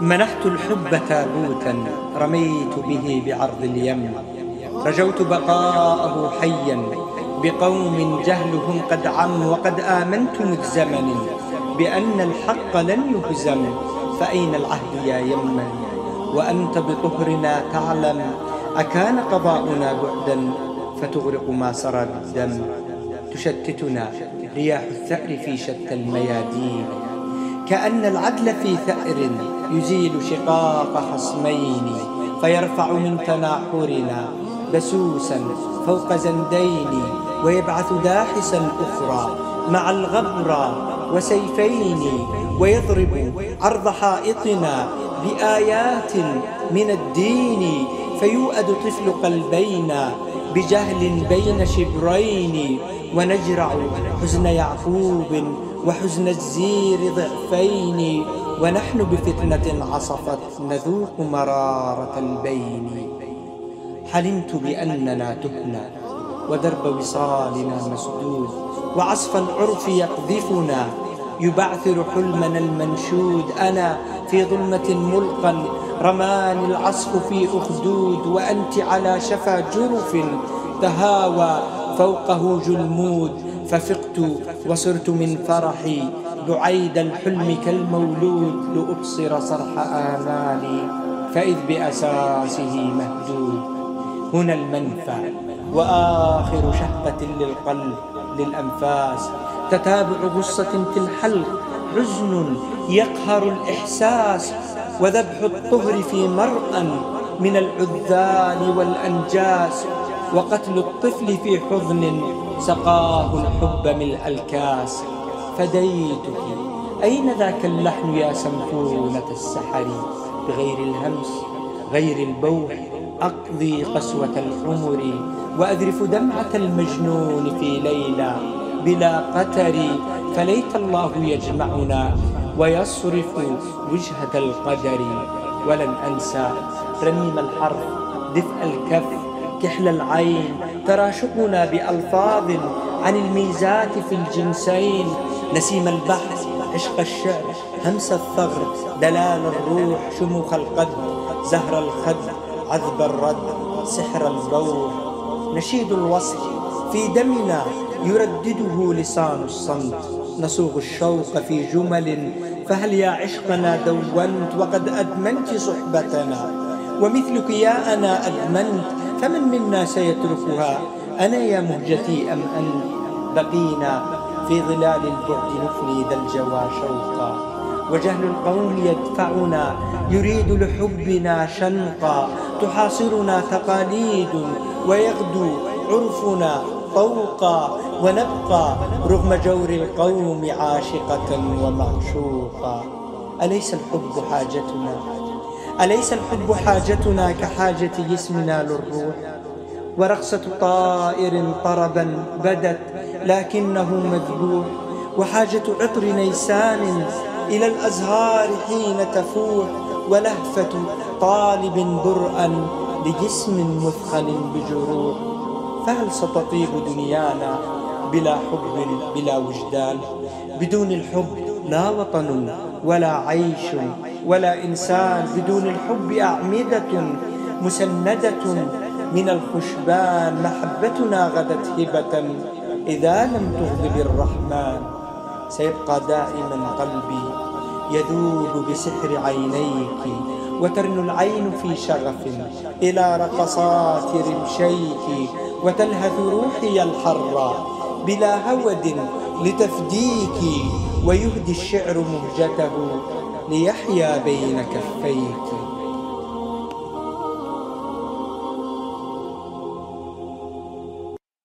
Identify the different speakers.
Speaker 1: منحت الحب تابوتا رميت به بعرض اليم، رجوت بقاءه حيا بقوم جهلهم قد عم، وقد آمنت مذ زمن بأن الحق لن يهزم. فأين العهد يا يمن وأنت بطهرنا تعلم، أكان قضاؤنا بعدا فتغرق ما سرى بالدم. تشتتنا رياح الثأر في شتى الميادين، كأن العدل في ثأر يزيل شقاق خصمين، فيرفع من تناحرنا بسوسا فوق زندين، ويبعث داحسا أخرى مع الغبرى وسيفين، ويضرب عرض حائطنا بآيات من الدين، فيوأد طفل قلبينا بجهل بين شبرين، ونجرع حزن يعقوب وحزن الزير ضعفين، ونحن بفتنة عصفت نذوق مرارة البين. حلمت بأننا تهنا ودرب وصالنا مسدود، وعصف العرف يقذفنا يبعثر حلمنا المنشود. أنا في ظلمة ملقا رماني العصف في أخدود، وأنت على شفا جرف تهاوى فوقه جلمود. ففقت وصرت من فرحي بعيد الحلم كالمولود، لأبصر صرح آمالي فإذ بأساسه مهدود. هنا المنفى وآخر شهقة للقلب للأنفاس، تتابع غصة في الحلق حزن يقهر الإحساس، وذبح الطهر في مرأى من العذال والأنجاس، وقتل الطفل في حضن سقاه الحب ملء الكاس. فديتك أين ذاك اللحن يا سنفونة السحر، بغير الهمس غير البوح أقضي قسوة العمر، وأذرف دمعة المجنون في ليلى بلا قتر. فليت الله يجمعنا ويصرف وجهة القدر، ولن أنسى رنيم الحرف دفء الكف كحل العين، تراشقنا بألفاظ عن الميزات في الجنسين. نسيم البحر عشق الشعر همس الثغر دلال الروح، شموخ القد زهر الخد عذب الرد سحر البوح. نشيد الوصل في دمنا يردده لسان الصمت، نصوغ الشوق في جمل فهل يا عشقنا دونت، وقد أدمنت صحبتنا ومثلك يا أنا أدمنت. فمن منا سيتركها، أنا يا مهجتي أم أنت؟ بقينا في ظلال البعد نفني ذا الجوى شوقا، وجهل القوم يدفعنا يريد لحبنا شنقا. تحاصرنا تقاليد ويغدو عرفنا طوقا، ونبقى رغم جور القوم عاشقة ومعشوقا. أليس الحب حاجتنا؟ أليس الحب حاجتنا كحاجة جسمنا للروح؟ ورقصة طائر طربا بدت لكنه مذبوح، وحاجة عطر نيسان إلى الأزهار حين تفوح، ولهفة طالب برءا لجسم مثخن بجروح. فهل ستطيب دنيانا بلا حب بلا وجدان؟ بدون الحب لا وطن ولا عيش ولا إنسان، بدون الحب أعمدة مسندة من الخشبان. محبتنا غدت هبة إذا لم تغضب الرحمن، سيبقى دائما قلبي يذوب بسحر عينيك، وترن العين في شغف إلى رقصات رمشيك، وتلهث روحي الحرة بلا هود لتفديك، ويهدي الشعر مهجته ليحيا بين كفيك.